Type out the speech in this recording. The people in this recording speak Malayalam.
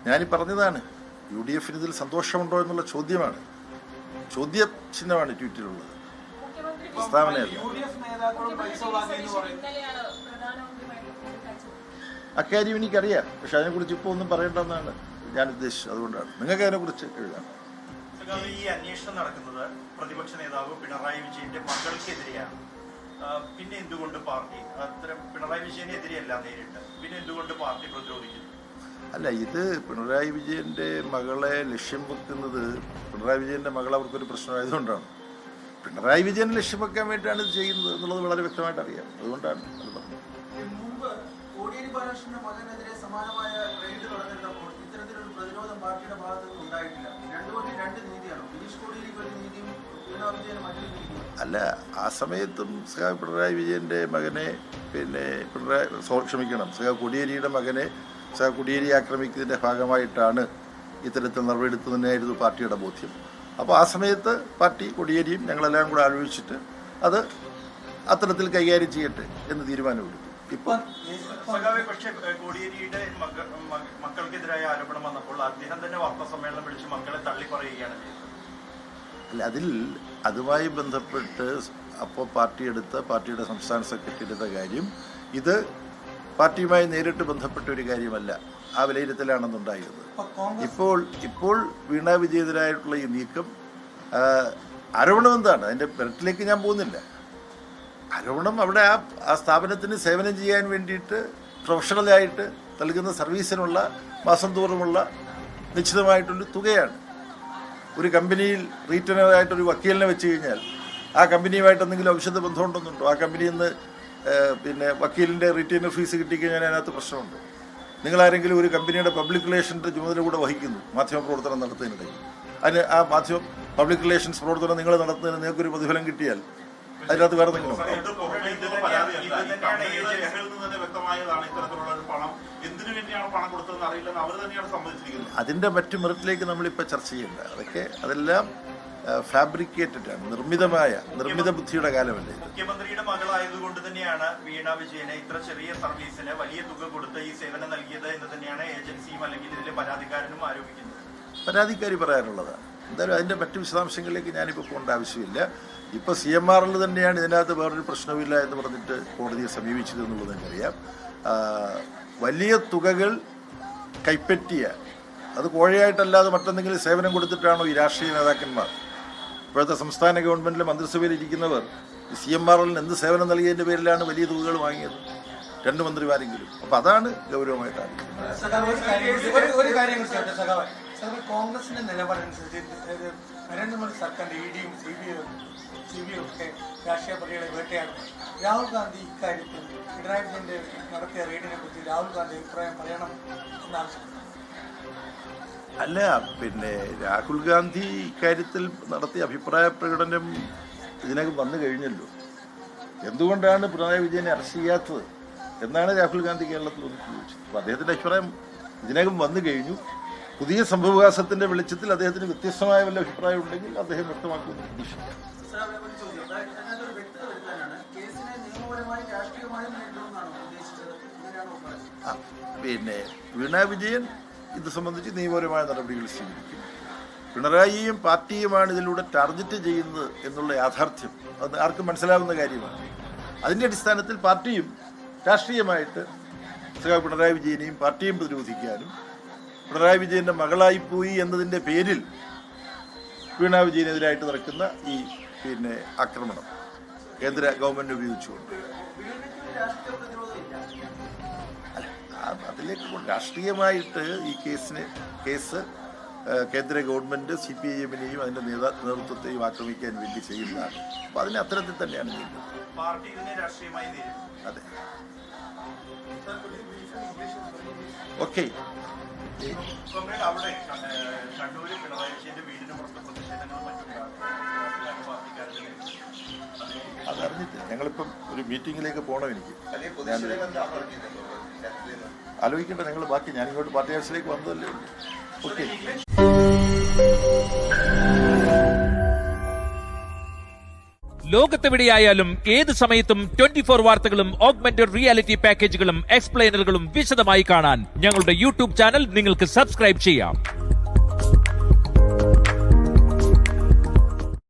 ഞാനീ പറഞ്ഞതാണ്, UDF ഇതിൽ സന്തോഷമുണ്ടോ എന്നുള്ള ചോദ്യമാണ്, ചോദ്യ ചിഹ്നമാണ് ട്വീറ്റിലുള്ളത്, പ്രസ്താവനയല്ല. അക്കാര്യം എനിക്കറിയാം, പക്ഷെ അതിനെക്കുറിച്ച് ഇപ്പോൾ ഒന്നും പറയേണ്ടെന്നാണ് ഞാൻ ഉദ്ദേശിച്ചത്. അതുകൊണ്ടാണ് നിങ്ങൾക്ക് അതിനെക്കുറിച്ച് എഴുതാം. ഈ അന്വേഷണം നടക്കുന്നത് പ്രതിപക്ഷ നേതാവ് പിണറായി വിജയന്റെ മകൾക്കെതിരെയാണ്. പിന്നെ എന്തുകൊണ്ട് പാർട്ടി അത്തരം പിണറായി വിജയനെതിരെയല്ല നേരിട്ട്, പിന്നെ എന്തുകൊണ്ട് പാർട്ടി പ്രതിരോധിക്കുന്നു? അല്ല, ഇത് പിണറായി വിജയന്റെ മകളെ ലക്ഷ്യം വെക്കുന്നത് പിണറായി വിജയന്റെ മകൾ അവർക്കൊരു പ്രശ്നമായതുകൊണ്ടാണ്. പിണറായി വിജയനെ ലക്ഷ്യം വെക്കാൻ വേണ്ടിയിട്ടാണ് ഇത് ചെയ്യുന്നത് എന്നുള്ളത് വളരെ വ്യക്തമായിട്ട് അറിയാം. അതുകൊണ്ടാണ് അത് പറഞ്ഞത്. കോടിയേരി ബാലകൃഷ്ണന്റെ മകനെതിരെ സമാനമായ റെയ്ഡ് നടന്നിരുന്നപ്പോൾ ഇത്തരത്തിലൊരു പ്രതിരോധം പാർട്ടിയുടെ ഭാഗത്തുനിന്ന് ഉണ്ടായിട്ടില്ല. രണ്ട് നീതിയാണ്, ബിനീഷ് കോടിയേരിക്ക് ഒരു നീതിയും പിണറായി വിജയന് മറ്റൊരു നീതിയും. അല്ല, ആ സമയത്തും പിണറായി വിജയന്റെ മകനെ കോടിയേരിയുടെ മകനെ കോടിയേരി ആക്രമിക്കുന്നതിൻ്റെ ഭാഗമായിട്ടാണ് ഇത്തരത്തിൽ നടപടിയെടുത്തതിനായിരുന്നു പാർട്ടിയുടെ ബോധ്യം. അപ്പോൾ ആ സമയത്ത് പാർട്ടി കോടിയേരിയും ഞങ്ങളെല്ലാം കൂടെ ആലോചിച്ചിട്ട് അത് അത്തരത്തിൽ കൈകാര്യം ചെയ്യട്ടെ എന്ന് തീരുമാനമെടുത്തു. ഇപ്പോൾ പക്ഷേ കോടിയേരിയുടെ മക്കൾക്കെതിരായ ആരോപണം വന്നപ്പോൾ അദ്ദേഹം തന്നെ വാർത്താ സമ്മേളനം വിളിച്ച് മക്കളെ തള്ളി പറയുകയാണ് ചെയ്തത്. അല്ല, അതുമായി ബന്ധപ്പെട്ട് അപ്പോൾ പാർട്ടിയുടെ സംസ്ഥാന സെക്രട്ടറി എടുത്ത കാര്യം ഇത് പാർട്ടിയുമായി നേരിട്ട് ബന്ധപ്പെട്ട ഒരു കാര്യമല്ല, ആ വിലയിരുത്തലാണെന്നുണ്ടായിരുന്നത്. ഇപ്പോൾ വീണ വിജയനെതിരായിട്ടുള്ള ഈ നീക്കം ആരോപണം എന്താണ്, അതിൻ്റെ പെരട്ടിലേക്ക് ഞാൻ പോകുന്നില്ല. ആരോപണം അവിടെ ആ സ്ഥാപനത്തിന് സേവനം ചെയ്യാൻ വേണ്ടിയിട്ട് പ്രൊഫഷണലായിട്ട് നൽകുന്ന സർവീസിനുള്ള മാസം തോറുമുള്ള നിശ്ചിതമായിട്ടൊരു തുകയാണ്. ഒരു കമ്പനിയിൽ റീറ്റനറായിട്ടൊരു വക്കീലിനെ വെച്ച് കഴിഞ്ഞാൽ ആ കമ്പനിയുമായിട്ട് എന്തെങ്കിലും ഔഷധ ബന്ധമുണ്ടെന്നുണ്ടോ? ആ കമ്പനിയിൽ നിന്ന് വക്കീലിൻ്റെ റീറ്റെയിനർ ഫീസ് കിട്ടിക്കഴിഞ്ഞാൽ അതിനകത്ത് പ്രശ്നമുണ്ട്. നിങ്ങളാരെങ്കിലും ഒരു കമ്പനിയുടെ പബ്ലിക് റിലേഷൻ്റെ ചുമതല കൂടെ വഹിക്കുന്നു മാധ്യമപ്രവർത്തനം നടത്തുന്നതിനിടയിൽ, അതിന് ആ പബ്ലിക് റിലേഷൻസ് പ്രവർത്തനം നിങ്ങൾ നടത്തുന്നതിന് നിങ്ങൾക്കൊരു പ്രതിഫലം കിട്ടിയാൽ അതിനകത്ത് വേറെ എന്തെങ്കിലും അതിൻ്റെ മറ്റു മെറിറ്റിലേക്ക് നമ്മളിപ്പോൾ ചർച്ച ചെയ്യേണ്ട. അതെല്ലാം ഫാബ്രിക്കേറ്റഡ് ആണ്, നിർമ്മിത ബുദ്ധിയുടെ കാലമല്ലേ. മുഖ്യമന്ത്രിയുടെ മകളായതുകൊണ്ട് തന്നെയാണ് വീണ വിജയനെ ഇത്ര ചെറിയ സർവീസിന് വലിയ തുക കൊടുത്ത് ഈ സേവനം നൽകിയത് എന്ന് തന്നെയാണ് ഏജൻസിയും അല്ലെങ്കിൽ ഇതിലെ പരാതിക്കാരനും ആരോപിക്കുന്നത്. പരാതിക്കാരി പറയാനുള്ളതാണ്. എന്തായാലും അതിൻ്റെ മറ്റു വിശദാംശങ്ങളിലേക്ക് ഞാനിപ്പോൾ പോകേണ്ട ആവശ്യമില്ല. ഇപ്പോൾ CMRL തന്നെയാണ് ഇതിനകത്ത് വേറൊരു പ്രശ്നമില്ല എന്ന് പറഞ്ഞിട്ട് കോടതിയെ സമീപിച്ചത് എന്നുള്ളത് എനിക്കറിയാം. വലിയ തുകകൾ കൈപ്പറ്റിയ, അത് കോഴയായിട്ടല്ലാതെ മറ്റെന്തെങ്കിലും സേവനം കൊടുത്തിട്ടാണോ ഈ രാഷ്ട്രീയ നേതാക്കന്മാർ, ഇപ്പോഴത്തെ സംസ്ഥാന ഗവൺമെൻറ്റിലെ മന്ത്രിസഭയിൽ ഇരിക്കുന്നവർ CMRL എന്ത് സേവനം നൽകിയതിൻ്റെ പേരിലാണ് വലിയ തുകകൾ വാങ്ങിയത്? 2 മന്ത്രിമാരെങ്കിലും. അപ്പോൾ അതാണ് ഗൗരവമായിട്ടാണ്. കോൺഗ്രസിന്റെ നിലപാടനുസരിച്ച് നരേന്ദ്രമോദി സർക്കാരിന്റെ EDയും CBIയും ഒക്കെ രാഷ്ട്രീയ പ്രതികളെ വേട്ടയാടുന്നു. രാഹുൽ ഗാന്ധി ഇക്കാര്യത്തിൽ പിണറായി വിജയന്റെ നടത്തിയ റെയ്ഡിനെ കുറിച്ച് രാഹുൽ ഗാന്ധി അഭിപ്രായം പറയണം എന്നാവശ്യപ്പെട്ടു. അല്ല, രാഹുൽ ഗാന്ധി ഇക്കാര്യത്തിൽ നടത്തിയ അഭിപ്രായ പ്രകടനം ഇതിനകം വന്നു കഴിഞ്ഞല്ലോ. എന്തുകൊണ്ടാണ് പിണറായി വിജയനെ അറസ്റ്റ് ചെയ്യാത്തത് എന്നാണ് രാഹുൽ ഗാന്ധി കേരളത്തിൽ ഒന്ന് ചോദിച്ചത്. അപ്പോൾ അദ്ദേഹത്തിൻ്റെ അഭിപ്രായം ഇതിനകം വന്നു കഴിഞ്ഞു. പുതിയ സംഭവവികാസത്തിൻ്റെ വെളിച്ചത്തിൽ അദ്ദേഹത്തിന് വ്യത്യസ്തമായ വല്ല അഭിപ്രായം ഉണ്ടെങ്കിൽ അദ്ദേഹം വ്യക്തമാക്കുമെന്ന് പ്രതീക്ഷിക്കുന്നു. വീണ വിജയൻ ഇത് സംബന്ധിച്ച് നിയമപരമായ നടപടികൾ സ്വീകരിക്കും. പിണറായിയും പാർട്ടിയുമാണ് ഇതിലൂടെ ടാർഗറ്റ് ചെയ്യുന്നത് എന്നുള്ള യാഥാർത്ഥ്യം അത് ആർക്കും മനസ്സിലാവുന്ന കാര്യമാണ്. അതിൻ്റെ അടിസ്ഥാനത്തിൽ പാർട്ടിയും രാഷ്ട്രീയമായിട്ട് പിണറായി വിജയനെയും പാർട്ടിയും പ്രതിരോധിക്കാനും പിണറായി വിജയൻ്റെ മകളായിപ്പോയി എന്നതിൻ്റെ പേരിൽ വീണ വിജയനെതിരായിട്ട് നടക്കുന്ന ഈ ആക്രമണം കേന്ദ്ര ഗവൺമെൻറ് ഉപയോഗിച്ചുകൊണ്ട് അതിലേക്ക് രാഷ്ട്രീയമായിട്ട് ഈ കേസ് കേന്ദ്ര ഗവൺമെൻറ് CPIMനെയും അതിൻ്റെ നേതൃത്വത്തെയും ആക്രമിക്കാൻ വേണ്ടി ചെയ്യുന്നതാണ്. അപ്പോൾ അതിന് അത്തരത്തിൽ തന്നെയാണ് ചെയ്യുന്നത്. അതെ, ഓക്കെ. അതറിഞ്ഞിട്ട് ഞങ്ങളിപ്പം ഒരു മീറ്റിങ്ങിലേക്ക് പോകണം. എനിക്ക് ആലോചിക്കട്ടെ, നിങ്ങൾ ബാക്കി ഞാനിങ്ങോട്ട് പാർട്ടി ഹൗസിലേക്ക് വന്നതല്ലേ ഉള്ളൂ. ഓക്കെ. ലോകത്തെവിടെയായാലും ഏത് സമയത്തും 24 വാർത്തകളും ഓഗ്മെന്റഡ് റിയാലിറ്റി പാക്കേജുകളും എക്സ്പ്ലെയിനറുകളും വിശദമായി കാണാൻ ഞങ്ങളുടെ യൂട്യൂബ് ചാനൽ നിങ്ങൾക്ക് സബ്സ്ക്രൈബ് ചെയ്യാം.